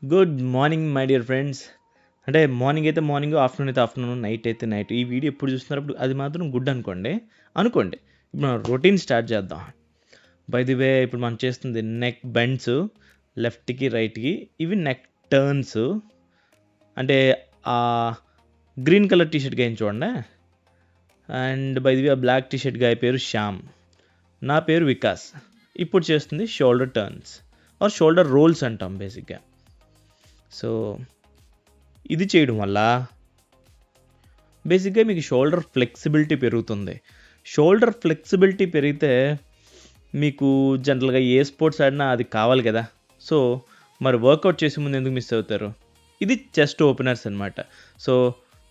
Good morning my dear friends. అంటే morning అయితే morning, afternoon అయితే ఆఫ్టర్నూన్, నైట్ అయితే నైట్. ఈ వీడియో ఎప్పుడు చూస్తున్నప్పుడు అది మాత్రం గుడ్ అనుకోండి. అనుకోండి. ఇప్పుడు మనం రొటీన్ స్టార్ట్ చేద్దాం. బై ది వే ఇప్పుడు మనం చేస్తుంది నెక్ బెండ్స్, లెఫ్ట్‌కి, రైట్‌కి. ఇవి నెక్ టర్న్స్. అంటే గ్రీన్ కలర్ టీ షర్ట్ గాయన చూడండి. అండ్ బై ది వే ఆ బ్లాక్ టీ షర్ట్ గాయ పేరు శ్యామ్. నా పేరు వికాస్. ఇప్పుడు చేస్తుంది shoulder turns or shoulder rolls అంటాం బేసిక్‌గా. సో ఇది చేయడం వల్ల బేసిక్‌గా మీకు షోల్డర్ ఫ్లెక్సిబిలిటీ పెరుగుతుంది. షోల్డర్ ఫ్లెక్సిబిలిటీ పెరిగితే మీకు జనరల్‌గా ఏ స్పోర్ట్స్ ఆడినా అది కావాలి కదా! సో, మరి వర్కౌట్ చేసే ముందు ఎందుకు మిస్ అవుతారు? ఇది చెస్ట్ ఓపెనర్స్ అనమాట. సో,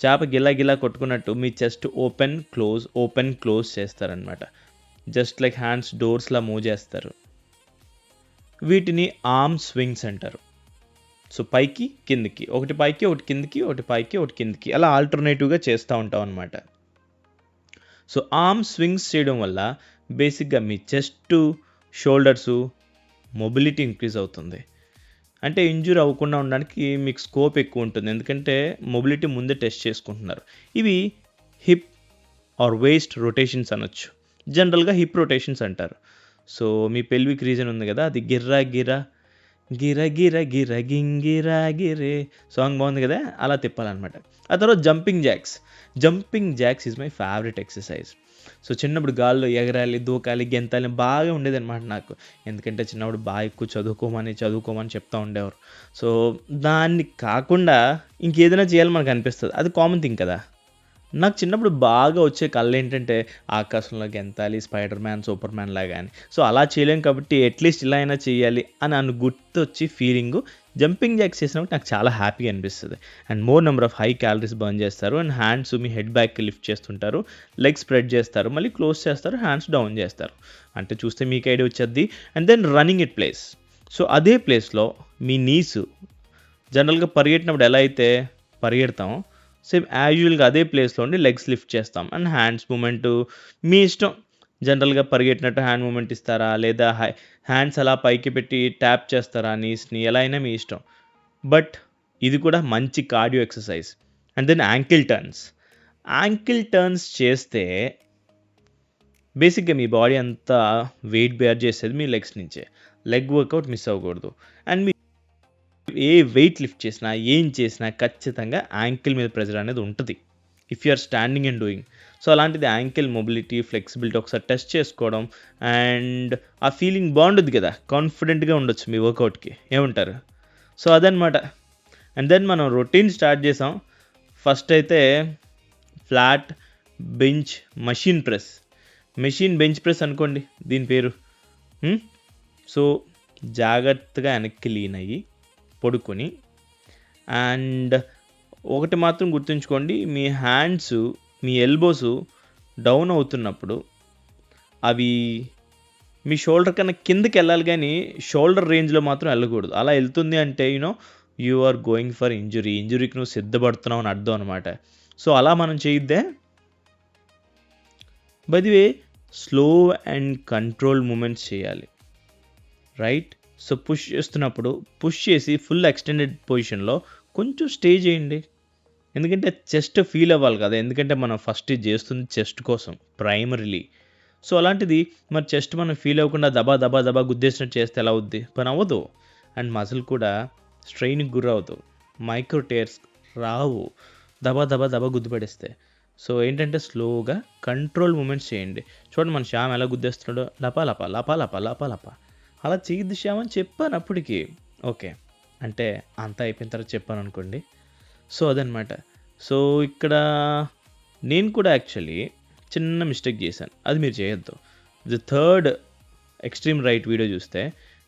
చేప గిలా గిలా కొట్టుకున్నట్టు మీ చెస్ట్ ఓపెన్, క్లోజ్ చేస్తారనమాట. జస్ట్ లైక్ హ్యాండ్స్ డోర్స్‌లా మూవ్ చేస్తారు. వీటిని ఆర్మ్ స్వింగ్స్ అంటారు. సో, పైకి, కిందకి. ఒకటి పైకి, ఒకటి కిందకి, ఒకటి పైకి, ఒకటి కిందకి. అలా ఆల్టర్‌నేటివ్‌గా చేస్తా ఉంటామనమాట. సో, ఆర్మ్ స్వింగ్స్ చేయడం వల్ల బేసిక్‌గా మీ చెస్టు, షోల్డర్సు మొబిలిటీ ఇంక్రీజ్ అవుతుంది. అంటే ఇంజ్యూర్ అవ్వకుండా ఉండడానికి మీకు స్కోప్ ఎక్కువుంటుంది. ఎందుకంటే మొబిలిటీ ముందే టెస్ట్ చేసుకుంటున్నారు. ఇవి హిప్ ఆర్ వేస్ట్ రొటేషన్స్ అనొచ్చు. జనరల్‌గా హిప్ రొటేషన్స్ అంటారు. సో, మీ పెల్విక్ రీజన్ ఉంది గదా! అది గిర్రా గిరా గిర గిర గిర గింగిరా గిరే సాంగ్ బాగుంది కదా! అలా తిప్పాలనమాట. ఆ తర్వాత jumping jacks. Jumping jacks is my favourite exercise. So, చిన్నప్పుడు గాల్లో ఎగరాలి, దూకాలి, గెంతాలి బాగా ఉండేదనమాట నాకు. ఎందుకంటే చిన్నప్పుడు బాగా ఎక్కువ చదువుకోమని చెప్తా ఉండేవారు. సో, దాన్ని కాకుండా ఇంకేదైనా చేయాలని మనకు అనిపిస్తది. అది కామన్ థింగ్ కదా! నాకు చిన్నప్పుడు బాగా వచ్చే కళలేంటంటే, ఆకాశంలో గెంతాలి, స్పైడర్ మ్యాన్, సూపర్ మ్యాన్ లాగా అని. సో, అలా చేయలేం కాబట్టి అట్‌లీస్ట్ ఇలా అయినా చేయాలి అని గుర్తొచ్చి ఫీలింగు జంపింగ్ జాక్స్ చేసినప్పుడు నాకు చాలా హ్యాపీగా అనిపిస్తది. And more number of high calories burn చేస్తారు. అండ్ హ్యాండ్స్ మీ హెడ్ బ్యాక్‌కి లిఫ్ట్ చేస్తుంటారు. లెగ్స్ స్ప్రెడ్ చేస్తారు. మళ్ళీ క్లోజ్ చేస్తారు. హ్యాండ్స్ డౌన్ చేస్తారు. అంటే చూస్తే మీకు ఐడియా వచ్చేద్ది. And then running at place. So, అదే ప్లేస్‌లో మీ నీస్ జనరల్‌గా పరిగెట్టినప్పుడు ఎలా అయితే పరిగెడతామో సేమ్ యాజువల్‌గా అదే ప్లేస్‌లో ఉండి లెగ్స్ లిఫ్ట్ చేస్తాం. అండ్ హ్యాండ్స్ మూవ్‌మెంటు మీ ఇష్టం. జనరల్‌గా పరిగెట్టినట్టు హ్యాండ్ మూవ్‌మెంట్ ఇస్తారా? లేదా హ్యాండ్స్ అలా పైకి పెట్టి ట్యాప్ చేస్తారా నీస్‌ని? ఎలా అయినా మీ ఇష్టం. బట్ ఇది కూడా మంచి cardio exercise. And then ankle turns. Ankle turns చేస్తే బేసిక్‌గా మీ బాడీ అంతా వెయిట్ బేర్ చేసేది మీ లెగ్స్ నుంచే. లెగ్ వర్కౌట్ మిస్ అవ్వకూడదు. అండ్ ఏ వెయిట్ లిఫ్ట్ చేసినా, ఏం చేసినా ఖచ్చితంగా యాంకిల్ మీద ప్రెషర్ అనేది ఉంటది. If you are standing and doing. So, అలాంటిది యాంకిల్ మొబిలిటీ, ఫ్లెక్సిబిలిటీ ఒకసారి టెస్ట్ చేసుకోవడం అండ్ ఆ ఫీలింగ్ బావుండుద్ది కదా! కాన్ఫిడెంట్‌గా ఉండొచ్చు మీ వర్కౌట్‌కి. ఏమంటారు? సో, అదనమాట. అండ్ దెన్ మనం రొటీన్ స్టార్ట్ చేసాం. ఫస్ట్ అయితే flat bench machine press. Machine bench press అనుకోండి దీని పేరు. హ్మ్. సో, జాగ్రత్తగా వెనక్కి లీన్ అయ్యి, పడుకొని అండ్ ఒకటి మాత్రం గుర్తుంచుకోండి. మీ హ్యాండ్స్, మీ ఎల్బోస్ డౌన్ అవుతున్నప్పుడు అవి మీ షోల్డర్ కన్నా కిందకెళ్ళాలి గానీ, షోల్డర్ రేంజ్‌లో మాత్రం ఎళ్ళకూడదు. అలా ఎళ్తుంది అంటే you are going for injury. ఇంజ్యూరీకి నువ్వు సిద్ధపడుతున్నావు అని అర్థం అనమాట. సో, అలా మనం చేయొద్దే. By the way slow and control movements చేయాలి. రైట్? సో, పుష్ చేస్తున్నప్పుడు పుష్ చేసి ఫుల్ ఎక్స్‌టెండెడ్ పొజిషన్‌లో కొంచెం స్టే చేయండి. ఎందుకంటే చెస్ట్ ఫీల్ అవ్వాలి కదా! ఎందుకంటే మనం ఫస్ట్ ఇది చేస్తుంది చెస్ట్ కోసం ప్రైమరీలీ. సో, అలాంటిది మరి చెస్ట్ మనం ఫీల్ అవ్వకుండా దబా దబా దబా గుద్దేసినట్టు చేస్తే ఎలా అవుద్ది? పని అవ్వదు. అండ్ మజిల్ కూడా స్ట్రెయిన్‌కి గురవ్వదు. మైక్రో టేర్స్ రావు. దబా దబా దబా గుద్దు పడేస్తే. సో, ఏంటంటే స్లోగా కంట్రోల్ మూవ్‌మెంట్స్ చేయండి. చూడండి మన శ్యామ్ ఎలా గుద్దేస్తున్నాడో లపా లపా, లపా లపా, లపా లపా. అలా చేయొద్దు శ్యామ్ అని చెప్పాను అప్పటికి. ఓకే. అంటే అంతా అయిపోయిన తర్వాత చెప్పాననుకోండి. సో, అదనమాట. సో, ఇక్కడ నేను కూడా యాక్చువల్లీ చిన్న మిస్టేక్ చేశాను. అది మీరు చేయొద్దు. The third extreme right video చూస్తే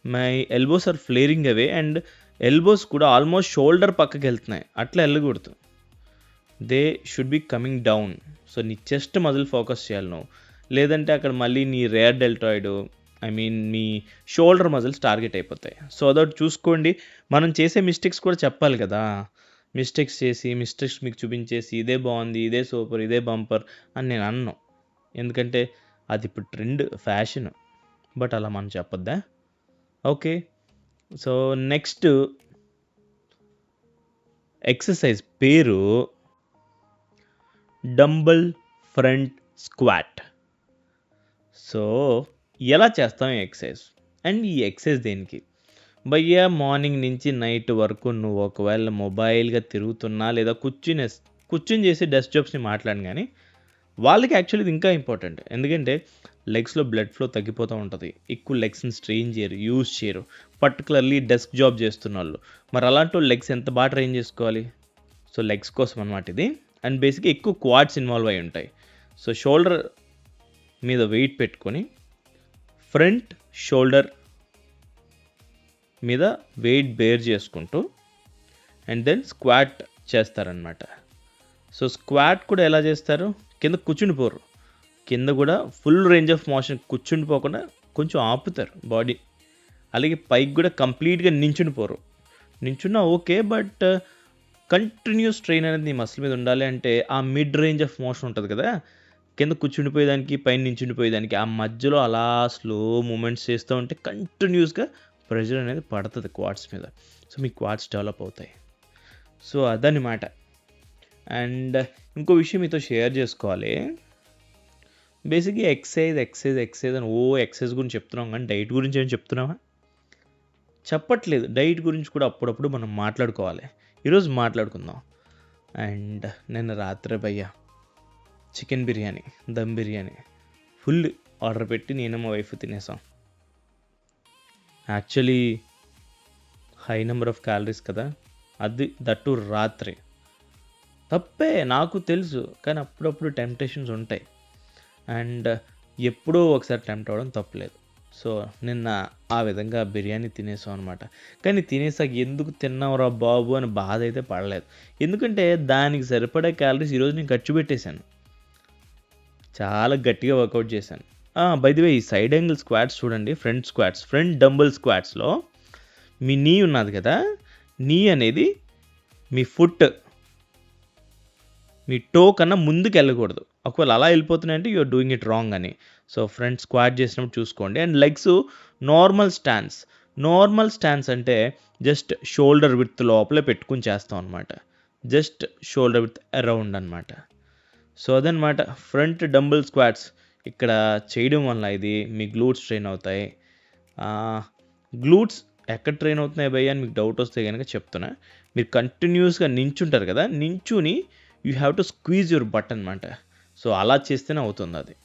my elbows are flaring away and elbows కూడా ఆల్మోస్ట్ షోల్డర్ పక్కకెళ్తున్నాయి. అట్లా ఎళ్ళకూడదు. They should be coming down. So, నీ చెస్ట్ మజిల్ ఫోకస్ చేయాలి నువ్వు. లేదంటే అక్కడ మళ్ళీ నీ రేర్ డెల్టాయిడ్ మీ షోల్డర్ మజిల్స్ టార్గెట్ అయిపోతాయి. సో, అదొకటి చూసుకోండి. మనం చేసే మిస్టేక్స్ కూడా చెప్పాలి కదా! మిస్టేక్స్ మీకు చూపించేసి ఇదే బావుంది, ఇదే సూపర్, ఇదే బంపర్ అని నేను అనను. ఎందుకంటే అది ఇప్పుడు ట్రెండ్, ఫ్యాషన్. బట్ అలా మనం చెప్పొద్దా? ఓకే. సో, నెక్స్ట్ ఎక్సర్సైజ్ పేరు డంబుల్ ఫ్రంట్ స్క్వాట్. సో ఎలా చేస్తాం ఈ ఎక్సర్సైజ్ అండ్ ఈ ఎక్సర్సైజ్ దేనికి? భయ్యా మార్నింగ్ నుంచి నైట్ వరకు నువ్వు ఒకవేళ మొబైల్గా తిరుగుతున్నా లేదా కూర్చుని చేసే డెస్క్ జాబ్స్ని మాట్లాడను, కానీ వాళ్ళకి యాక్చువల్లీ ఇది ఇంకా ఇంపార్టెంట్. ఎందుకంటే లెగ్స్లో బ్లడ్ ఫ్లో తగ్గిపోతూ ఉంటుంది, ఎక్కువ లెగ్స్ని స్ట్రెయిన్ చేయరు, యూజ్ చేయరు, పర్టికులర్లీ డెస్క్ జాబ్ చేస్తున్న వాళ్ళు. మరి అలాంటి వాళ్ళు లెగ్స్ ఎంత బాగా ట్రైన్ చేసుకోవాలి? సో లెగ్స్ కోసం అనమాట ఇది. అండ్ బేసిక్గా ఎక్కువ క్వాడ్స్ ఇన్వాల్వ్ అయి ఉంటాయి. సో షోల్డర్ మీద వెయిట్ పెట్టుకొని ఫ్రంట్ షోల్డర్ మీద వెయిట్ బేర్ చేసుకుంటూ అండ్ దెన్ స్క్వాట్ చేస్తారనమాట. సో స్క్వాట్ కూడా ఎలా చేస్తారు? కింద కూర్చుండిపోరు, కింద కూడా ఫుల్ రేంజ్ ఆఫ్ మోషన్ కూర్చుండిపోకుండా కొంచెం ఆపుతారు బాడీ. అలాగే పైకి కూడా కంప్లీట్గా నించుండిపోరు. నించున్నా ఓకే, బట్ కంటిన్యూస్ ట్రైన్ అనేది నీ మసిల్ మీద ఉండాలి. అంటే ఆ మిడ్ రేంజ్ ఆఫ్ మోషన్ ఉంటుంది కదా, కింద కూర్చుండిపోయేదానికి పైన నించుండిపోయేదానికి, ఆ మధ్యలో అలా స్లో మూమెంట్స్ చేస్తూ ఉంటే కంటిన్యూస్గా ప్రెషర్ అనేది పడుతుంది క్వాడ్స్ మీద. సో మీ క్వాడ్స్ డెవలప్ అవుతాయి. సో అదనమాట. అండ్ ఇంకో విషయం మీతో షేర్ చేసుకోవాలి. బేసిక్గా ఎక్సైజ్ అని ఎక్సైజ్ గురించి చెప్తున్నాం, కానీ డైట్ గురించి ఏం చెప్తున్నావా? చెప్పట్లేదు. డైట్ గురించి కూడా అప్పుడప్పుడు మనం మాట్లాడుకోవాలి. ఈరోజు మాట్లాడుకుందాం. అండ్ నిన్న రాత్రి భయ్యా chicken biryani, dum biryani full order పెట్టి నేను మా వైఫ్ తినేసాం. Actually high number of calories కదా, అది దట్టు రాత్రి. తప్పే నాకు తెలుసు, కానీ అప్పుడప్పుడు టెంప్టేషన్స్ ఉంటాయి. అండ్ ఎప్పుడో ఒకసారి టెంప్ట్ అవ్వడం తప్పలేదు. సో నిన్న ఆ విధంగా బిర్యానీ తినేసాం అనమాట. కానీ తినేసాక ఎందుకు తిన్నావురా బాబు అని బాధ అయితే పడలేదు. ఎందుకంటే దానికి సరిపడే క్యాలరీస్ ఈరోజు నేను ఖర్చు పెట్టేశాను. చాలా గట్టిగా వర్కౌట్ చేశాను. బై ది వే, ఈ సైడ్ యాంగిల్ స్క్వాట్స్ చూడండి, ఫ్రంట్ డంబుల్ స్క్వాట్స్లో మీ నీ ఉన్నది కదా, నీ అనేది మీ ఫుట్, మీ టో కన్నా ముందుకు వెళ్ళకూడదు. ఒకవేళ అలా వెళ్ళిపోతున్నాయంటే యూఆర్ డూయింగ్ ఇట్ రాంగ్ అని. సో ఫ్రంట్ స్క్వాట్ చేసినప్పుడు చూసుకోండి. అండ్ లెగ్స్ నార్మల్ స్టాన్స్ అంటే జస్ట్ షోల్డర్ విడ్త్ లోపలే పెట్టుకుని చేస్తాం అనమాట. జస్ట్ షోల్డర్ విడ్త్ అరౌండ్ అనమాట. సో అదనమాట ఫ్రంట్ డంబుల్ స్క్వాట్స్. ఇక్కడ చేయడం వల్ల ఇది మీ గ్లూట్స్ ట్రైన్ అవుతాయి. గ్లూట్స్ ఎక్కడ ట్రైన్ అవుతున్నాయి భయ్య అని మీకు డౌట్ వస్తే కనుక చెప్తున్నా. మీరు కంటిన్యూస్గా నించుంటారు కదా, నించుని you have to squeeze your but అనమాట. సో అలా చేస్తేనే అవుతుంది అది.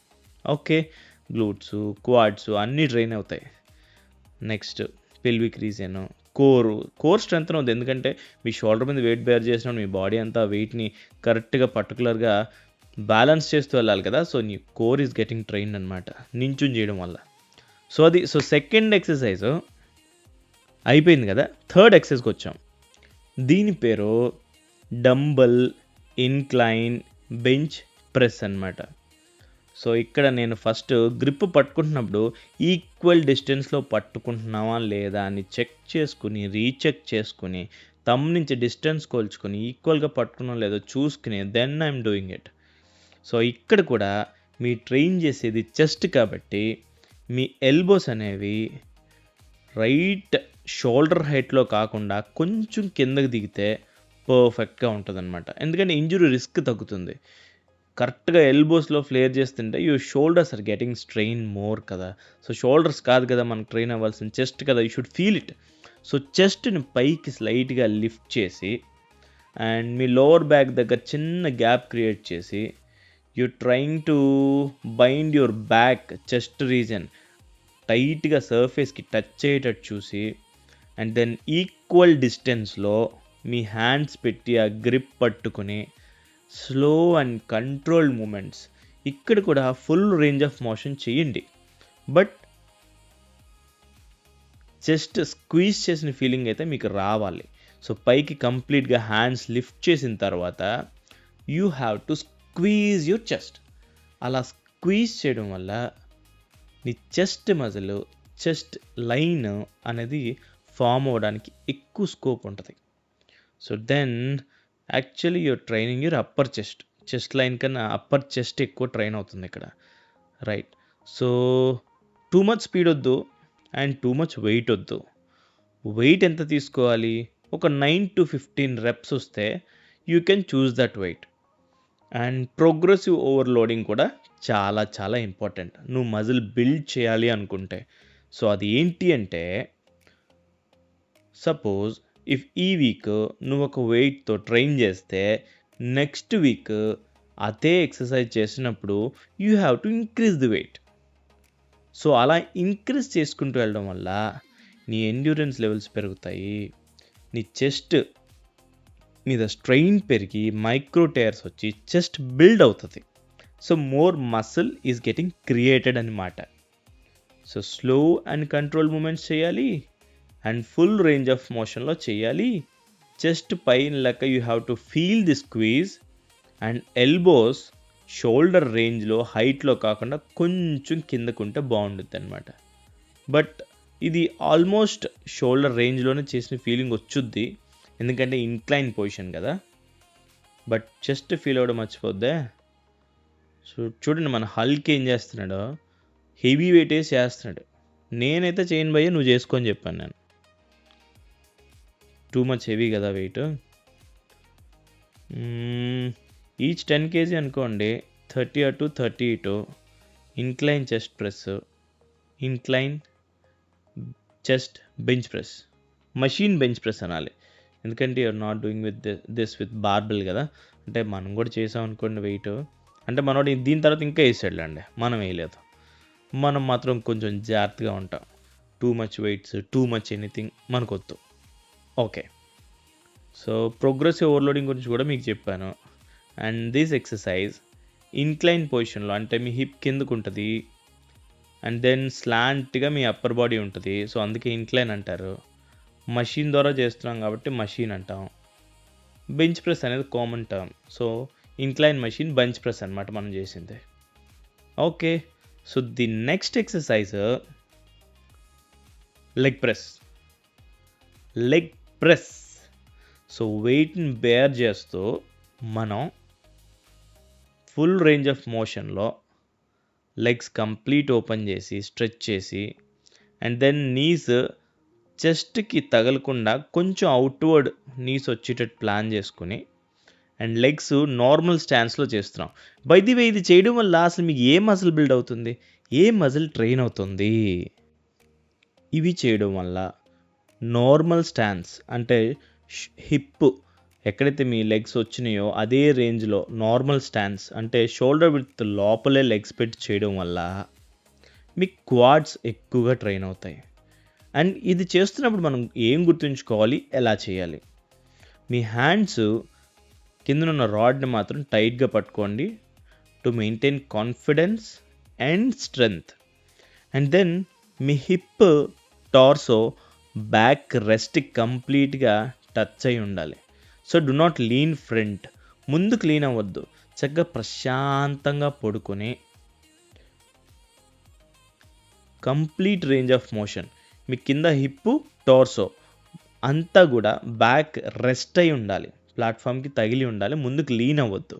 ఓకే, గ్లూట్స్, క్వాడ్స్ అన్నీ ట్రైన్ అవుతాయి. Next pelvic region, core strength అవుతుంది. ఎందుకంటే మీ షోల్డర్ మీద వెయిట్ బేర్ చేసినప్పుడు మీ బాడీ అంతా వెయిట్ని కరెక్ట్గా పర్టికులర్గా బ్యాలెన్స్ చేస్తూ వెళ్ళాలి కదా. సో నీ కోర్ ఈజ్ గెటింగ్ ట్రైన్ అనమాట నించుని చేయడం వల్ల. సో సెకండ్ ఎక్సర్సైజ్ అయిపోయింది కదా, థర్డ్ ఎక్సర్సైజ్కి వచ్చాం. దీని పేరు డంబల్ ఇన్క్లైన్ బెంచ్ ప్రెస్ అనమాట. సో ఇక్కడ నేను ఫస్ట్ గ్రిప్ పట్టుకుంటున్నప్పుడు ఈక్వల్ డిస్టెన్స్లో పట్టుకుంటున్నావా లేదా అని చెక్ చేసుకుని, రీచెక్ చేసుకుని, తమ్ నుంచి డిస్టెన్స్ కోల్చుకొని ఈక్వల్గా పట్టుకున్నాం లేదో చూసుకుని then I'm doing it. So ఇక్కడ కూడా మీ ట్రైన్ చేసేది చెస్ట్ కాబట్టి మీ ఎల్బోస్ అనేవి రైట్ షోల్డర్ హైట్లో కాకుండా కొంచెం కిందకి దిగితే పర్ఫెక్ట్గా ఉంటుంది అనమాట. ఎందుకంటే ఇంజురీ రిస్క్ తగ్గుతుంది. కరెక్ట్గా ఎల్బోస్లో ఫ్లేర్ చేస్తుంటే you shoulders are getting strain more కదా. సో షోల్డర్స్ కాదు కదా మనకు ట్రైన్ అవ్వాల్సిన, చెస్ట్ కదా, you should feel it. So చెస్ట్ని పైకి స్లైట్గా లిఫ్ట్ చేసి అండ్ మీ లోవర్ బ్యాక్ దగ్గర చిన్న గ్యాప్ క్రియేట్ చేసి you trying to bind your back chest region టైట్గా సర్ఫేస్కి టచ్ అయ్యేటట్టు చూసి అండ్ దెన్ ఈక్వల్ డిస్టెన్స్లో మీ హ్యాండ్స్ పెట్టి ఆ గ్రిప్ పట్టుకుని స్లో అండ్ కంట్రోల్డ్ మూమెంట్స్. ఇక్కడ కూడా ఫుల్ రేంజ్ ఆఫ్ మోషన్ చేయండి, బట్ జస్ట్ స్క్వీజ్ చేసిన ఫీలింగ్ అయితే మీకు రావాలి. సో పైకి కంప్లీట్గా హ్యాండ్స్ లిఫ్ట్ చేసిన తర్వాత you have to squeeze your chest. అలా స్క్వీజ్ చేయడం వల్ల నీ చెస్ట్ మజిల్, చెస్ట్ లైన్ అనేది ఫామ్ అవ్వడానికి ఎక్కువ స్కోప్ ఉంటుంది. So then actually your training your upper chest line కన్నా అప్పర్ చెస్ట్ ఎక్కువ ట్రైన్ అవుతుంది ఇక్కడ, right. So too much speed వద్దు అండ్ టూ మచ్ వెయిట్ వద్దు. వెయిట్ ఎంత తీసుకోవాలి? ఒక 9 to 15 reps వస్తే you can choose that weight. And progressive overloading కూడా చాలా చాలా ఇంపార్టెంట్ నువ్వు మజిల్ బిల్డ్ చేయాలి అనుకుంటే. సో అది ఏంటి అంటే, సపోజ్ ఇఫ్ ఈ వీక్ నువ్వు ఒక వెయిట్తో ట్రైన్ చేస్తే నెక్స్ట్ వీక్ అదే ఎక్సర్సైజ్ చేసినప్పుడు you have to increase the weight. So అలా ఇంక్రీజ్ చేసుకుంటూ వెళ్ళడం వల్ల నీ ఎండ్యూరెన్స్ లెవెల్స్ పెరుగుతాయి, నీ చెస్ట్ మీద స్ట్రెయిన్ పెరిగి మైక్రో టైర్స్ వచ్చి చెస్ట్ బిల్డ్ అవుతుంది. So more muscle is getting created అనమాట. So slow and control movements చేయాలి అండ్ ఫుల్ రేంజ్ ఆఫ్ మోషన్లో చేయాలి. చెస్ట్ పైన లెక్క you have to feel the squeeze and elbows shoulder రేంజ్లో హైట్లో కాకుండా కొంచెం కిందకుంటే బాగుంటుంది అనమాట. బట్ ఇది ఆల్మోస్ట్ షోల్డర్ రేంజ్లోనే చేసిన ఫీలింగ్ వచ్చుద్ది, ఎందుకంటే ఇంక్లైన్ పొజిషన్ కదా. బట్ చెస్ట్ ఫీల్ అవ్వడం మర్చిపోద్దే. సో చూడండి మన హల్క్ ఏం చేస్తున్నాడో, హెవీ వెయిట్ వేసి చేస్తున్నాడు. నేనైతే చేయను భయ్య, నువ్వు చేసుకొని చెప్పాను నేను. టూ మచ్ హెవీ కదా వెయిట్. ఈచ్ 10 kg అనుకోండి, 30 అటు 30 ఇటు. Incline chest press, incline chest bench press, machine bench press అనాలి, ఎందుకంటే you're not doing with this with barbell కదా. అంటే మనం కూడా చేసాం అనుకోండి వెయిట్, అంటే మనోడు దీని తర్వాత ఇంకా వేసాడులేండి, మనం వేయలేదు. మనం మాత్రం కొంచెం జాగ్రత్తగా ఉంటాం. Too much weights, too much anything మనకొద్దు. ఓకే, సో ప్రోగ్రెసివ్ ఓవర్లోడింగ్ గురించి కూడా మీకు చెప్పాను. అండ్ దిస్ ఎక్సర్సైజ్ ఇన్క్లైన్ పొజిషన్లో, అంటే మీ హిప్ కిందకు ఉంటుంది అండ్ దెన్ స్లాంట్గా మీ అప్పర్ బాడీ ఉంటుంది. సో అందుకే ఇన్క్లైన్ అంటారు. మషీన్ ద్వారా చేస్తున్నాం కాబట్టి మషీన్ అంటాం. బెంచ్ ప్రెస్ అనేది common term. So incline machine bench press అనమాట మనం చేసింది. Okay, so the next exercise leg press. Leg press, so వెయిట్ని బేర్ చేస్తూ మనం ఫుల్ రేంజ్ ఆఫ్ మోషన్లో లెగ్స్ కంప్లీట్ ఓపెన్ చేసి స్ట్రెచ్ చేసి అండ్ దెన్ నీస్ చెస్ట్కి తగలకుండా కొంచెం అవుట్వర్డ్ నీస్ వచ్చేటట్టు ప్లాన్ చేసుకుని అండ్ లెగ్స్ నార్మల్ స్టాన్స్లో చేస్తున్నాం. బై ది వే ఇది చేయడం వల్ల అసలు మీకు ఏ మజిల్ బిల్డ్ అవుతుంది, ఏ మజిల్ ట్రైన్ అవుతుంది? ఇవి చేయడం వల్ల నార్మల్ స్టాన్స్, అంటే హిప్ ఎక్కడైతే మీ లెగ్స్ వచ్చినాయో అదే రేంజ్లో నార్మల్ స్టాన్స్, అంటే షోల్డర్ విత్ లోపలే లెగ్స్ పెట్టి చేయడం వల్ల మీ క్వాడ్స్ ఎక్కువగా ట్రైన్ అవుతాయి. అండ్ ఇది చేస్తున్నప్పుడు మనం ఏం గుర్తుంచుకోవాలి, ఎలా చేయాలి? మీ హ్యాండ్స్ కిందనున్న రాడ్ని మాత్రం టైట్గా పట్టుకోండి to maintain confidence and strength. And then మీ హిప్, టార్సో, బ్యాక్ రెస్ట్ కంప్లీట్గా టచ్ అయి ఉండాలి. So do not lean front, ముందుకు లీన్ అవ్వద్దు. చక్కగా ప్రశాంతంగా పడుకొని కంప్లీట్ రేంజ్ ఆఫ్ మోషన్, మీ కింద హిప్, టార్సో అంతా కూడా బ్యాక్ రెస్ట్ అయి ఉండాలి, ప్లాట్ఫామ్కి తగిలి ఉండాలి, ముందుకు లీన్ అవ్వద్దు.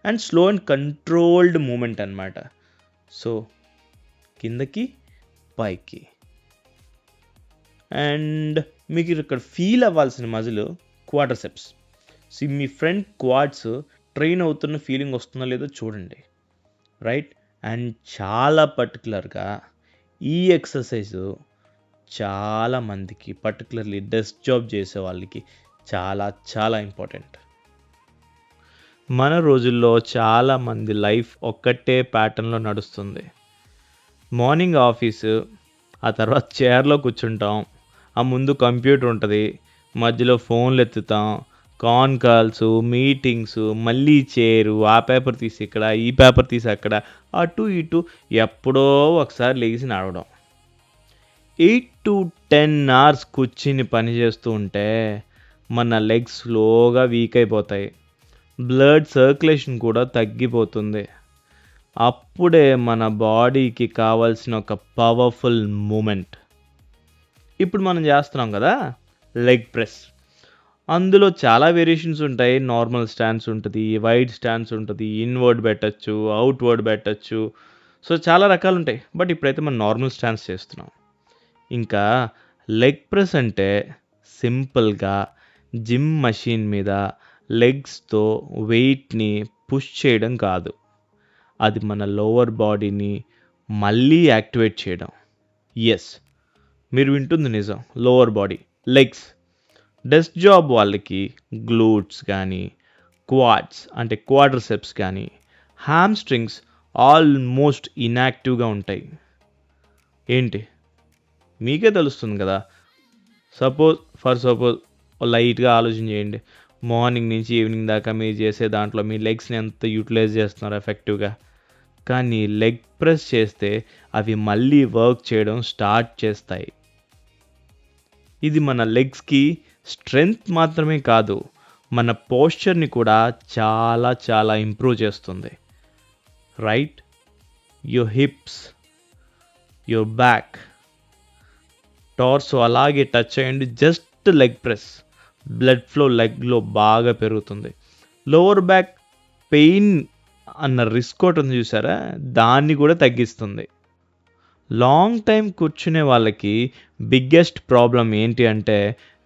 And slow and controlled movement అనమాట. సో కిందకి పైకి. అండ్ మీకు ఇక్కడ ఫీల్ అవ్వాల్సిన మజిల్ క్వాడ్రిసెప్స్. సో మీ ఫ్రంట్ క్వాడ్స్ ట్రైన్ అవుతున్న ఫీలింగ్ వస్తుందో లేదో చూడండి, రైట్? అండ్ చాలా పర్టికులర్గా ఈ ఎక్సర్సైజు చాలామందికి, పర్టికులర్లీ డెస్క్ జాబ్ చేసే వాళ్ళకి చాలా చాలా ఇంపార్టెంట్. మన రోజుల్లో చాలామంది లైఫ్ ఒక్కటే ప్యాటర్న్లో నడుస్తుంది. మార్నింగ్ ఆఫీసు, ఆ తర్వాత చైర్లో కూర్చుంటాం, ఆ ముందు కంప్యూటర్ ఉంటుంది, మధ్యలో ఫోన్లు ఎత్తుతాం, కాన్ కాల్స్, మీటింగ్స్, మళ్ళీ చైరు, ఆ పేపర్ తీసి ఇక్కడ, ఈ పేపర్ తీసి అక్కడ, అటు ఇటు ఎప్పుడో ఒకసారి లేచి నడవడం. 8 to 10 hours కూర్చుని పని చేస్తూ ఉంటే మన లెగ్స్ స్లోగా వీక్ అయిపోతాయి, బ్లడ్ సర్క్యులేషన్ కూడా తగ్గిపోతుంది. అప్పుడే మన బాడీకి కావాల్సిన ఒక పవర్ఫుల్ మూమెంట్ ఇప్పుడు మనం చేస్తున్నాం కదా, లెగ్ ప్రెస్. అందులో చాలా వేరియేషన్స్ ఉంటాయి. నార్మల్ స్టాన్స్ ఉంటుంది, వైడ్ స్టాన్స్ ఉంటుంది, ఇన్వర్డ్ పెట్టచ్చు, అవుట్వర్డ్ పెట్టచ్చు. సో చాలా రకాలు ఉంటాయి. బట్ ఇప్పుడైతే మనం నార్మల్ స్టాన్స్ చేస్తున్నాం. ఇంకా లెగ్ ప్రెస్ అంటే సింపుల్గా జిమ్ మషీన్ మీద లెగ్స్తో వెయిట్ని పుష్ చేయడం కాదు, అది మన లోవర్ బాడీని మళ్ళీ యాక్టివేట్ చేయడం. ఎస్, మీరు వింటుంది నిజం. Lower body, legs. Desk job వాళ్ళకి గ్లూట్స్ కానీ, క్వాడ్స్ అంటే క్వాడ్రిసెప్స్ కానీ, హ్యామ్స్ట్రింగ్స్ ఆల్మోస్ట్ ఇన్యాక్టివ్గా ఉంటాయి. ఏంటి, మీకే తెలుస్తుంది కదా. సపోజ్ లైట్గా ఆలోచన చేయండి. మార్నింగ్ నుంచి ఈవినింగ్ దాకా మీరు చేసే దాంట్లో మీ లెగ్స్ని ఎంత యూటిలైజ్ చేస్తున్నారు ఎఫెక్టివ్గా. కానీ లెగ్ ప్రెస్ చేస్తే అవి మళ్ళీ వర్క్ చేయడం స్టార్ట్ చేస్తాయి. ఇది మన లెగ్స్కి స్ట్రెంగ్త్ మాత్రమే కాదు, మన పోస్చర్ని కూడా చాలా చాలా ఇంప్రూవ్ చేస్తుంది. Right? Your hips, your back, torso అలాగే టచ్ చేయండి. Just leg press, blood flow లెగ్లో బాగా పెరుగుతుంది. లోవర్ బ్యాక్ పెయిన్ అన్న రిస్క్ ఒకటి ఉంది చూసారా, దాన్ని కూడా తగ్గిస్తుంది. లాంగ్ టైం కూర్చునే వాళ్ళకి బిగ్గెస్ట్ ప్రాబ్లం ఏంటి అంటే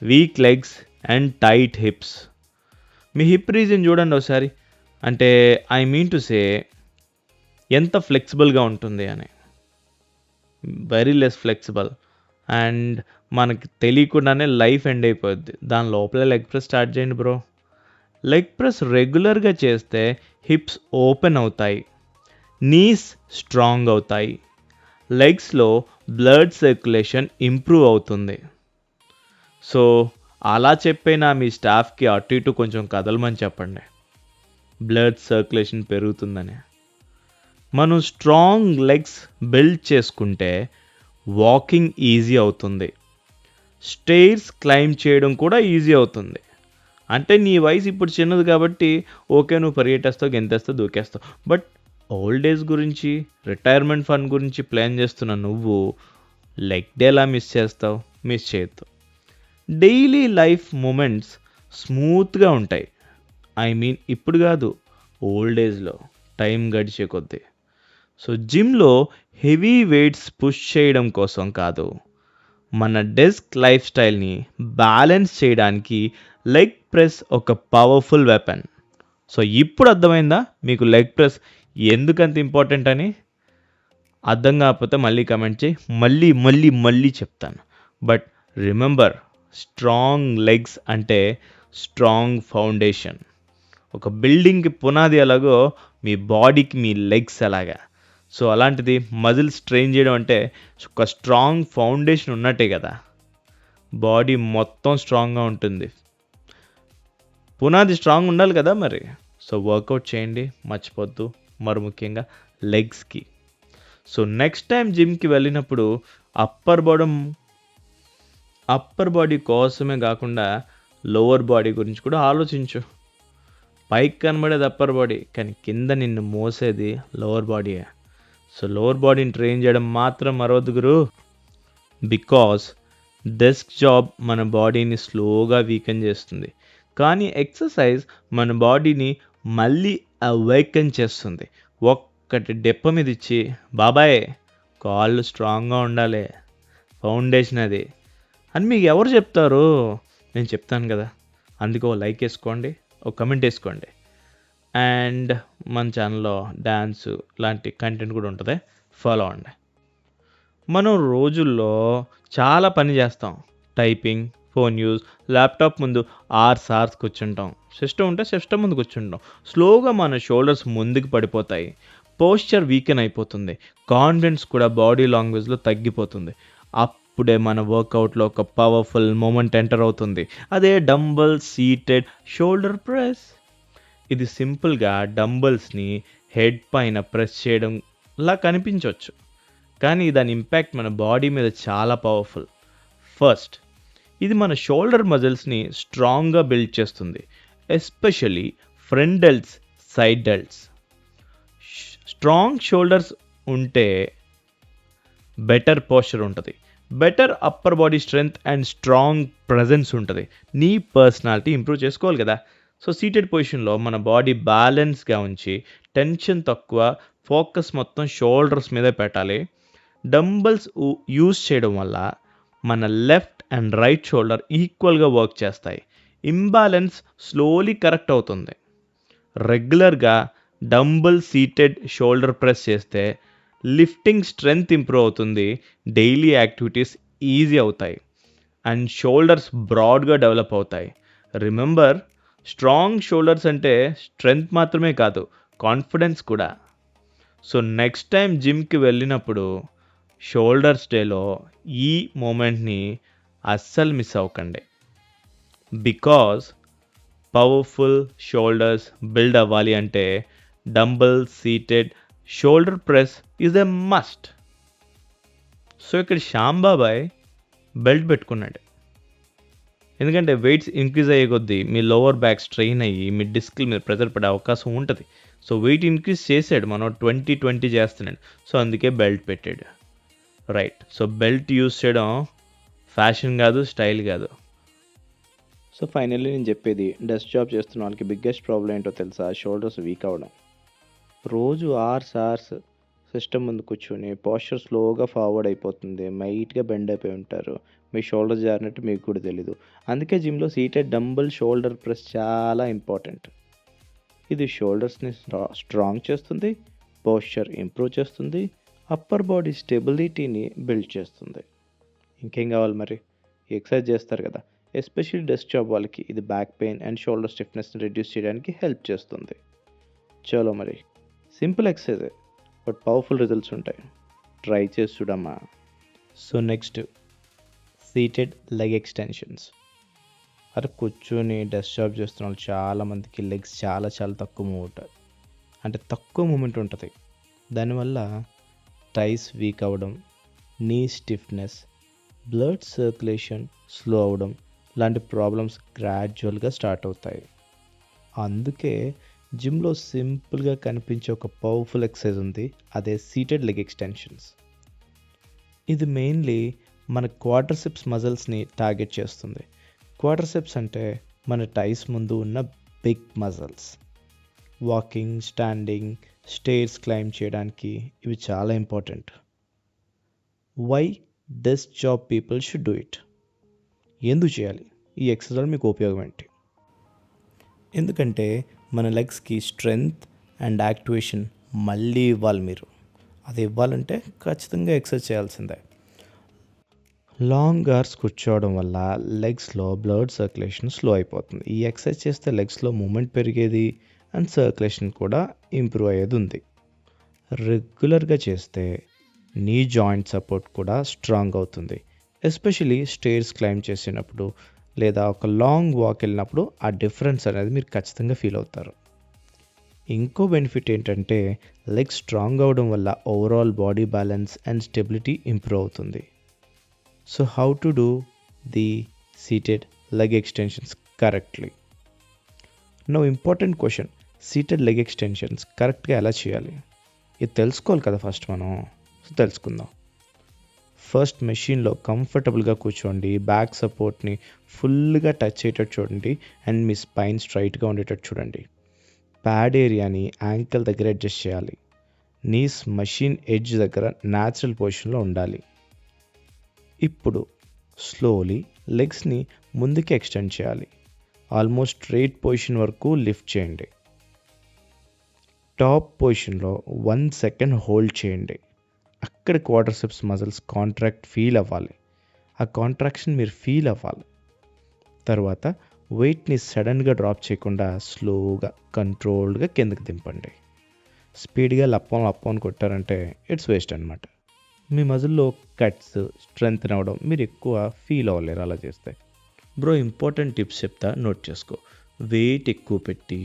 weak legs and tight hips. మీ హిప్ రీజన్ చూడండి ఒకసారి. అంటే ఐ మీన్ టు సే ఎంత ఫ్లెక్సిబుల్గా ఉంటుంది అని. Very less flexible. అండ్ మనకి తెలియకుండానే లైఫ్ ఎండ్ అయిపోద్ది. దాని లోపలే లెగ్ ప్రెస్ స్టార్ట్ చేయండి బ్రో. లెగ్ ప్రెస్ రెగ్యులర్గా చేస్తే హిప్స్ ఓపెన్ అవుతాయి, నీస్ స్ట్రాంగ్ అవుతాయి, లెగ్స్లో బ్లడ్ సర్క్యులేషన్ ఇంప్రూవ్ అవుతుంది. సో అలా చెప్పైనా మీ స్టాఫ్కి అటు ఇటు కొంచెం కదలమని చెప్పండి, బ్లడ్ సర్క్యులేషన్ పెరుగుతుందని. మనం స్ట్రాంగ్ లెగ్స్ బిల్డ్ చేసుకుంటే వాకింగ్ ఈజీ అవుతుంది, స్టేర్స్ క్లైంబ్ చేయడం కూడా ఈజీ అవుతుంది. అంటే నీ వయసు ఇప్పుడు చిన్నది కాబట్టి ఓకే, నువ్వు పరిగెట్టేస్తావు, గెంతేస్తావు, దూకేస్తావు. బట్ ఓల్డ్ ఏజ్ గురించి, రిటైర్మెంట్ ఫండ్ గురించి ప్లాన్ చేస్తున్న నువ్వు లెగ్ డే ఎలా మిస్ చేస్తావు? మిస్ చేయొద్దు. డైలీ లైఫ్ మూమెంట్స్ స్మూత్గా ఉంటాయి. ఐ మీన్ ఇప్పుడు కాదు, ఓల్డ్ ఏజ్లో టైం గడిచే కొద్దీ. సో జిమ్లో హెవీ వెయిట్స్ పుష్ చేయడం కోసం కాదు, మన డెస్క్ లైఫ్ స్టైల్ని బ్యాలెన్స్ చేయడానికి లెగ్ ప్రెస్ ఒక పవర్ఫుల్ వెపన్. సో ఇప్పుడు అర్థమైందా మీకు లెగ్ ప్రెస్ ఎందుకంత ఇంపార్టెంట్ అని? అర్థం కాకపోతే మళ్ళీ కమెంట్ చేయి, మళ్ళీ మళ్ళీ మళ్ళీ చెప్తాను. బట్ రిమెంబర్, స్ట్రాంగ్ లెగ్స్ అంటే స్ట్రాంగ్ ఫౌండేషన్. ఒక బిల్డింగ్కి పునాది ఎలాగో మీ బాడీకి మీ లెగ్స్ ఎలాగా. సో అలాంటిది మజిల్ స్ట్రెయిన్ చేయడం అంటే ఒక స్ట్రాంగ్ ఫౌండేషన్ ఉన్నట్టే కదా. బాడీ మొత్తం స్ట్రాంగ్గా ఉంటుంది, పునాది స్ట్రాంగ్ ఉండాలి కదా మరి. సో వర్కౌట్ చేయండి, మర్చిపోద్దు, మరి ముఖ్యంగా లెగ్స్కి. సో నెక్స్ట్ టైం జిమ్కి వెళ్ళినప్పుడు అప్పర్ బాడీ కోసమే కాకుండా లోవర్ బాడీ గురించి కూడా ఆలోచించు. పైకి కనబడేది అప్పర్ బాడీ, కానీ కింద నిన్ను మోసేది లోవర్ బాడీయే. సో లోవర్ బాడీని ట్రైన్ చేయడం మాత్రం మరవద్దు గురు. బికాస్ డెస్క్ జాబ్ మన బాడీని స్లోగా వీకెన్ చేస్తుంది, కానీ ఎక్సర్సైజ్ మన బాడీని మళ్ళీ అవేకన్ చేస్తుంది. ఒక్కటి డెప్ప మీద ఇచ్చి, బాబాయ్ కాళ్ళు స్ట్రాంగ్గా ఉండాలి, ఫౌండేషన్ అది అని మీకు ఎవరు చెప్తారు? నేను చెప్తాను కదా. అందుకే ఓ లైక్ వేసుకోండి, ఓ కమెంట్ వేసుకోండి. అండ్ మన ఛానల్లో డ్యాన్స్ లాంటి కంటెంట్ కూడా ఉంటుంది, ఫాలో అవ్వండి. మనం రోజుల్లో చాలా పని చేస్తాం. టైపింగ్, ఫోన్ యూజ్, ల్యాప్టాప్ ముందు అవర్స్ కూర్చుంటాం. సిస్టమ్ ఉంటే సిస్టమ్ ముందు కూర్చుంటాం. స్లోగా మన షోల్డర్స్ ముందుకు పడిపోతాయి, పోస్చర్ వీకెన్ అయిపోతుంది, కాన్ఫిడెన్స్ కూడా బాడీ లాంగ్వేజ్లో తగ్గిపోతుంది. అప్పుడే మన వర్కౌట్లో ఒక పవర్ఫుల్ మూమెంట్ ఎంటర్ అవుతుంది. అదే డంబల్ సీటెడ్ షోల్డర్ ప్రెస్. ఇది సింపుల్గా డంబల్స్ని హెడ్ పైన ప్రెస్ చేయడంలా కనిపించవచ్చు, కానీ దాని ఇంపాక్ట్ మన బాడీ మీద చాలా పవర్ఫుల్. ఫస్ట్, ఇది మన షోల్డర్ మజిల్స్ని స్ట్రాంగ్గా బిల్డ్ చేస్తుంది, especially front delts, side delts. Strong shoulders ఉంటే బెటర్ పోస్చర్ ఉంటుంది, better upper body strength and strong presence ఉంటుంది. నీ పర్సనాలిటీ ఇంప్రూవ్ చేసుకోవాలి కదా. సో సీటెడ్ పొజిషన్లో మన బాడీ బ్యాలెన్స్గా ఉంచి టెన్షన్ తక్కువ, ఫోకస్ మొత్తం షోల్డర్స్ మీద పెట్టాలి. డంబల్స్ యూజ్ చేయడం వల్ల మన లెఫ్ట్ అండ్ రైట్ షోల్డర్ ఈక్వల్గా వర్క్ చేస్తాయి. ఇంబ్యాలెన్స్ స్లోలీ కరెక్ట్ అవుతుంది. రెగ్యులర్గా డంబుల్ సీటెడ్ షోల్డర్ ప్రెస్ చేస్తే లిఫ్టింగ్ స్ట్రెంగ్త్ ఇంప్రూవ్ అవుతుంది, డైలీ యాక్టివిటీస్ ఈజీ అవుతాయి అండ్ షోల్డర్స్ బ్రాడ్గా డెవలప్ అవుతాయి. రిమెంబర్, స్ట్రాంగ్ షోల్డర్స్ అంటే స్ట్రెంగ్త్ మాత్రమే కాదు, కాన్ఫిడెన్స్ కూడా. సో నెక్స్ట్ టైం జిమ్కి వెళ్ళినప్పుడు షోల్డర్స్ డేలో ఈ మూమెంట్ని అస్సలు మిస్ అవ్వకండి. బికాజ్ పవర్ఫుల్ షోల్డర్స్ బిల్డ్ అవ్వాలి అంటే dumbbell seated shoulder press is a must. So ఇక్కడ శ్యాంబాబాయ్ బెల్ట్ పెట్టుకున్నాడు, ఎందుకంటే వెయిట్స్ ఇంక్రీజ్ అయ్యే కొద్దీ మీ లోవర్ బ్యాక్ స్ట్రెయిన్ అయ్యి మీ డిస్క్ల మీద ప్రెజర్ పడే అవకాశం ఉంటుంది. సో వెయిట్ ఇంక్రీజ్ చేసాడు, మనం 20 చేస్తున్నాడు, సో అందుకే బెల్ట్ పెట్టాడు. రైట్. సో బెల్ట్ యూస్ చేయడం ఫ్యాషన్ కాదు, స్టైల్ కాదు. సో ఫైనల్లీ నేను చెప్పేది, డెస్క్ జాబ్ చేస్తున్న వాళ్ళకి బిగ్గెస్ట్ ప్రాబ్లం ఏంటో తెలుసా? షోల్డర్స్ వీక్ అవ్వడం. రోజు అవర్స్ సిస్టమ్ ముందు కూర్చొని పోస్చర్ స్లోగా ఫార్వర్డ్ అయిపోతుంది, మైట్గా బెండ్ అయిపోయి ఉంటారు, మీ షోల్డర్ జారినట్టు మీకు కూడా తెలీదు. అందుకే జిమ్లో సీటెడ్ డంబుల్ షోల్డర్ ప్రెస్ చాలా ఇంపార్టెంట్. ఇది షోల్డర్స్ని స్ట్రాంగ్ చేస్తుంది, పోస్చర్ ఇంప్రూవ్ చేస్తుంది, అప్పర్ బాడీ స్టెబిలిటీని బిల్డ్ చేస్తుంది. ఇంకేం కావాలి మరి? ఎక్సర్సైజ్ చేస్తారు కదా, ఎస్పెషల్లీ డెస్క్ జాబ్ వాళ్ళకి ఇది బ్యాక్ పెయిన్ అండ్ షోల్డర్ స్టిఫ్నెస్ని రెడ్యూస్ చేయడానికి హెల్ప్ చేస్తుంది. చలో మరి, సింపుల్ ఎక్సర్సైజే బట్ పవర్ఫుల్ రిజల్ట్స్ ఉంటాయి, ట్రై చేసి చూడమ్మా. So next, seated leg extensions. అరే కూర్చొని డెస్క్ జాబ్ చేస్తున్న వాళ్ళు చాలామందికి లెగ్స్ చాలా తక్కువ మూవ్ ఉంటుంది, అంటే తక్కువ మూమెంట్ ఉంటుంది. దానివల్ల థైస్ వీక్ అవ్వడం, నీ స్టిఫ్నెస్, బ్లడ్ సర్క్యులేషన్ స్లో అవ్వడం లాంటి ప్రాబ్లమ్స్ గ్రాడ్యువల్గా స్టార్ట్ అవుతాయి. అందుకే జిమ్లో సింపుల్గా కనిపించే ఒక పవర్ఫుల్ ఎక్సర్సైజ్ ఉంది, అదే సీటెడ్ లెగ్ ఎక్స్టెన్షన్స్. ఇది మెయిన్లీ మన క్వాడ్రిసెప్స్ మజిల్స్ని టార్గెట్ చేస్తుంది. క్వాడ్రిసెప్స్ అంటే మన టైస్ ముందు ఉన్న big muscles. Walking, standing, stairs climb చేయడానికి ఇవి చాలా important. Why desk job people should do it? ఎందుకు చేయాలి ఈ ఎక్సర్సైజ్? మీకు ఉపయోగం ఏంటి? ఎందుకంటే మన లెగ్స్కి స్ట్రెంగ్త్ అండ్ యాక్టివేషన్ మళ్ళీ ఇవ్వాలి మీరు. అది ఇవ్వాలంటే ఖచ్చితంగా ఎక్సర్సైజ్ చేయాల్సిందే. లాంగ్ అవర్స్ కూర్చోవడం వల్ల లెగ్స్లో బ్లడ్ సర్క్యులేషన్ స్లో అయిపోతుంది. ఈ ఎక్సర్సైజ్ చేస్తే లెగ్స్లో మూమెంట్ పెరిగేది అండ్ సర్క్యులేషన్ కూడా ఇంప్రూవ్ అయ్యేది ఉంది. రెగ్యులర్గా చేస్తే నీ జాయింట్ సపోర్ట్ కూడా స్ట్రాంగ్ అవుతుంది, ఎస్పెషలీ స్టేర్స్ క్లైంబ్ చేసినప్పుడు లేదా ఒక లాంగ్ వాక్ వెళ్ళినప్పుడు ఆ డిఫరెన్స్ అనేది మీరు ఖచ్చితంగా ఫీల్ అవుతారు. ఇంకో బెనిఫిట్ ఏంటంటే లెగ్ స్ట్రాంగ్ అవడం వల్ల overall body balance and stability improve అవుతుంది. So how to do the seated leg extensions correctly? No important question, seated leg extensions కరెక్ట్గా ఎలా చేయాలి? ఇది తెలుసుకోవాలి కదా ఫస్ట్ మనం. సో తెలుసుకుందాం. ఫస్ట్ మెషిన్లో కంఫర్టబుల్గా కూర్చోండి, బ్యాక్ సపోర్ట్ని ఫుల్గా టచ్ అయ్యేటట్టు చూడండి అండ్ మీ స్పైన్ స్ట్రైట్గా ఉండేటట్టు చూడండి. ప్యాడ్ ఏరియాని యాంకిల్ దగ్గర అడ్జస్ట్ చేయాలి. నీస్ మషిన్ ఎడ్జ్ దగ్గర న్యాచురల్ పొజిషన్లో ఉండాలి. ఇప్పుడు స్లోలీ లెగ్స్ని ముందుకి ఎక్స్టెండ్ చేయాలి. ఆల్మోస్ట్ స్ట్రైట్ పొజిషన్ వరకు లిఫ్ట్ చేయండి. టాప్ పొజిషన్లో 1 సెకండ్ హోల్డ్ చేయండి. అక్కడ క్వాడ్రిసెప్స్ మజిల్స్ కాంట్రాక్ట్ ఫీల్ అవ్వాలి, ఆ కాంట్రాక్షన్ మీరు ఫీల్ అవ్వాలి. తర్వాత వెయిట్ని సడన్గా డ్రాప్ చేయకుండా స్లోగా కంట్రోల్డ్గా కిందకి దింపండి. స్పీడ్గా లప్పం కొట్టారంటే ఇట్స్ వేస్ట్ అనమాట. మీ మజిల్లో కట్స్ స్ట్రెంగ్త్ అవడం మీరు ఎక్కువ ఫీల్ అవ్వలేరు అలా చేస్తే. బ్రో, ఇంపార్టెంట్ టిప్స్ చెప్తా, నోట్ చేసుకో. వెయిట్ ఎక్కువ పెట్టి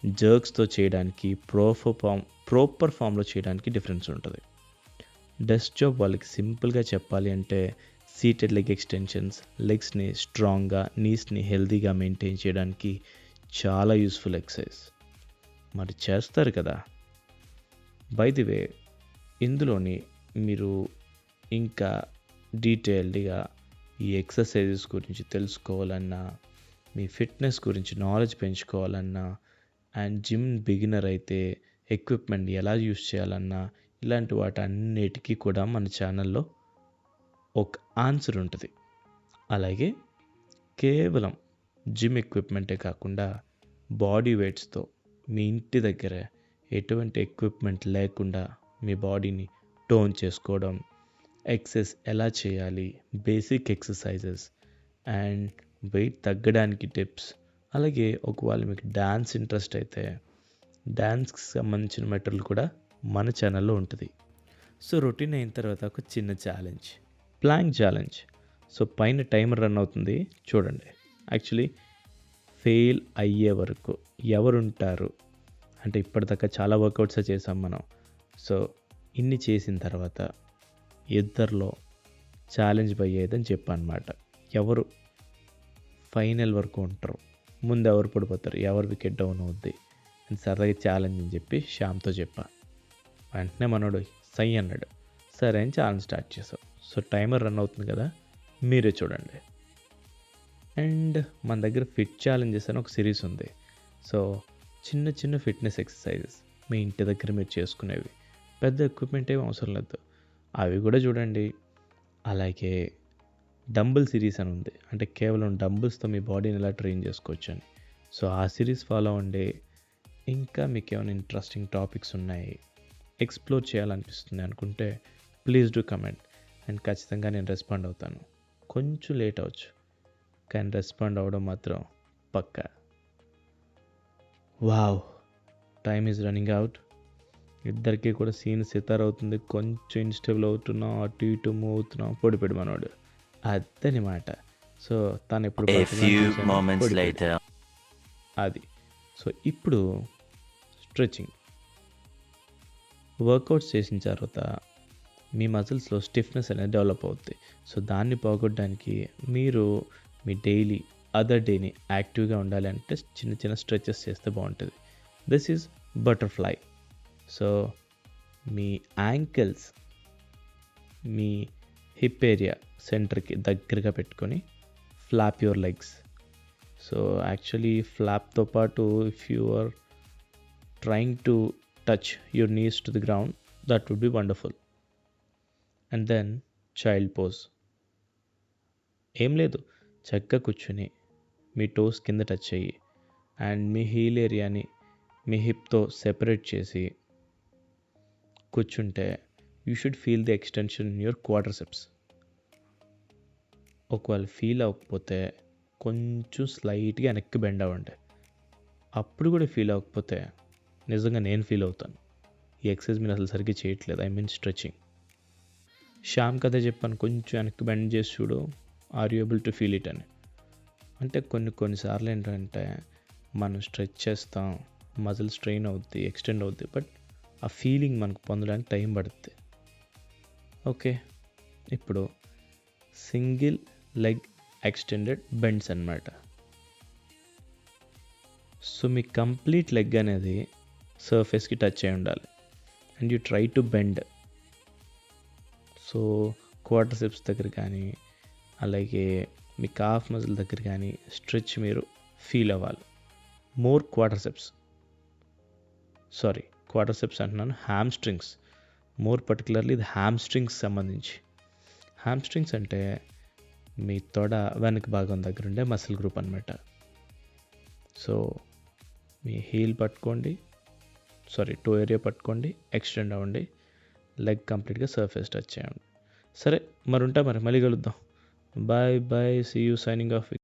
జర్క్స్తో చేయడానికి, ప్రాపర్ ఫామ్లో చేయడానికి డిఫరెన్స్ ఉంటుంది. డెస్క్ జాబ్ వాళ్ళకి సింపుల్గా చెప్పాలి అంటే సీటెడ్ లెగ్ ఎక్స్టెన్షన్స్ లెగ్స్ని స్ట్రాంగ్గా, నీస్ని హెల్తీగా మెయింటైన్ చేయడానికి చాలా యూస్ఫుల్ ఎక్సర్సైజ్. మరి చేస్తారు కదా? బై ది వే, ఇందులోని మీరు ఇంకా డీటెయిల్డ్గా ఈ ఎక్సర్సైజెస్ గురించి తెలుసుకోవాలన్నా, మీ ఫిట్నెస్ గురించి నాలెడ్జ్ పెంచుకోవాలన్నా, అండ్ జిమ్ బిగినర్ అయితే ఎక్విప్మెంట్ ఎలా యూస్ చేయాలన్నా, ఇలాంటి వాటన్నిటికీ కూడా మన ఛానల్లో ఒక ఆన్సర్ ఉంటుంది. అలాగే కేవలం జిమ్ ఎక్విప్మెంటే కాకుండా బాడీ వెయిట్స్తో మీ ఇంటి దగ్గరే ఎటువంటి ఎక్విప్మెంట్ లేకుండా మీ బాడీని టోన్ చేసుకోవడం, ఎక్సర్సైజ్ ఎలా చేయాలి, బేసిక్ ఎక్సర్సైజెస్ అండ్ వెయిట్ తగ్గడానికి టిప్స్, అలాగే ఒకవేళ మీకు డ్యాన్స్ ఇంట్రెస్ట్ అయితే డ్యాన్స్కి సంబంధించిన మెటీరియల్ కూడా మన ఛానల్లో ఉంటుంది. సో రొటీన్ అయిన తర్వాత ఒక చిన్న ఛాలెంజ్, ప్లాంక్ ఛాలెంజ్. సో పైన టైమర్ రన్ అవుతుంది చూడండి. యాక్చువల్లీ ఫెయిల్ అయ్యే వరకు ఎవరుంటారు అంటే ఇప్పటిదాకా చాలా వర్కౌట్స్ చేసాం మనం. సో ఇన్ని చేసిన తర్వాత ఇద్దరిలో ఛాలెంజ్ అయ్యేదని చెప్పనమాట. ఎవరు ఫైనల్ వరకు ఉంటారు, ముందు ఎవరు పడిపోతారు, ఎవరు వికెట్ డౌన్ అవుద్ది అని సరదాగా ఛాలెంజ్ అని చెప్పి శ్యామ్తో చెప్పా. వెంటనే మనోడు సై అన్నాడు. సరే అని ఛాలెంజ్ స్టార్ట్ చేసాం. సో టైమర్ రన్ అవుతుంది కదా, మీరే చూడండి. అండ్ మన దగ్గర ఫిట్ ఛాలెంజెస్ అని ఒక సిరీస్ ఉంది. సో చిన్న చిన్న ఫిట్నెస్ ఎక్సర్సైజెస్ మీ ఇంటి దగ్గర మీరు చేసుకునేవి, పెద్ద ఎక్విప్మెంట్ ఏమి అవసరం లేదు, అవి కూడా చూడండి. అలాగే డంబుల్ సిరీస్ అని ఉంది, అంటే కేవలం డంబుల్స్తో మీ బాడీని ఎలా ట్రైన్ చేసుకోవచ్చు అని. సో ఆ సిరీస్ ఫాలో అవ్వండి. ఇంకా మీకు ఏమైనా ఇంట్రెస్టింగ్ టాపిక్స్ ఉన్నాయి, ఎక్స్ప్లోర్ చేయాలనిపిస్తుంది అనుకుంటే ప్లీజ్ డూ కమెంట్ అండ్ ఖచ్చితంగా నేను రెస్పాండ్ అవుతాను. కొంచెం లేట్ అవ్వచ్చు కానీ రెస్పాండ్ అవ్వడం మాత్రం పక్కా. Wow, time is running out. ఇద్దరికి కూడా సీన్ సితార్ అవుతుంది, కొంచెం ఇన్స్టేబుల్ అవుతున్నాం, అటు ఇటు మూవ్ అవుతున్నాం. పొడిపెడు మనోడు అదనమాట. సో తను ఎప్పుడు A few moments later. అది. సో ఇప్పుడు స్ట్రెచింగ్. వర్కౌట్స్ చేసిన తర్వాత మీ మజిల్స్లో స్టిఫ్నెస్ అనేది డెవలప్ అవుతుంది. సో దాన్ని పోగొట్టడానికి మీరు మీ డైలీ అదర్ డేని యాక్టివ్గా ఉండాలి అంటే చిన్న చిన్న స్ట్రెచెస్ చేస్తే బాగుంటుంది. This is butterfly. సో మీ యాంకిల్స్ మీ హిప్ ఏరియా సెంటర్కి దగ్గరగా పెట్టుకొని flap your legs. So actually ఫ్లాప్తో పాటు if you are trying to touch your knees to the ground, that would be wonderful. And then child pose. ఏం లేదు, చక్కగా కూర్చుని మీ టోస్ కింద టచ్ అయ్యి అండ్ మీ హీల్ ఏరియాని మీ హిప్తో సెపరేట్ చేసి కూర్చుంటే you should feel the extension in your quadriceps. ఒకవేళ ఫీల్ అవ్వకపోతే కొంచెం స్లైట్గా వెనక్కి బెండ్ అవ్వండి. అప్పుడు కూడా ఫీల్ అవ్వకపోతే నిజంగా నేను ఫీల్ అవుతాను, ఈ ఎక్సర్సైజ్ మీరు అసలు సరిగ్గా చేయట్లేదు, ఐ మీన్ స్ట్రెచింగ్. శ్యామ్ కథ చెప్పాను, కొంచెం వెనక్కి బెండ్ చేసి చూడు, are you able to feel it అని. అంటే కొన్నిసార్లు ఏంటంటే మనం స్ట్రెచ్ చేస్తాం, మజిల్ స్ట్రెయిన్ అవుద్ది, ఎక్స్టెండ్ అవుద్ది, బట్ ఆ ఫీలింగ్ మనకు పొందడానికి టైం పడుతుంది. ఓకే, ఇప్పుడు సింగిల్ లెగ్ ఎక్స్టెండెడ్ బెండ్స్ అన్నమాట. సో మీ కంప్లీట్ లెగ్ అనేది సర్ఫేస్కి టచ్ అయి ఉండాలి and you try to bend. So quadriceps దగ్గర కానీ అలాగే మీ కాఫ్ మజిల్ దగ్గర కానీ స్ట్రెచ్ మీరు ఫీల్ అవ్వాలి. మోర్ క్వాడ్రిసెప్స్ అంటున్నాను, హ్యామ్స్ట్రింగ్స్. మోర్ పర్టికులర్లీ ఇది హ్యామ్స్ట్రింగ్స్ సంబంధించి. హ్యామ్స్ట్రింగ్స్ అంటే మీ తొడ వెనక భాగం దగ్గర ఉండే మసిల్ గ్రూప్ అనమాట. సో మీ హీల్ పట్టుకోండి, టో ఏరియా పట్టుకోండి, ఎక్స్టెండ్ అవ్వండి, లెగ్ కంప్లీట్గా సర్ఫేస్ టచ్ చేయండి. సరే మరి మళ్ళీ కలుద్దాం. Bye bye, see you, signing of.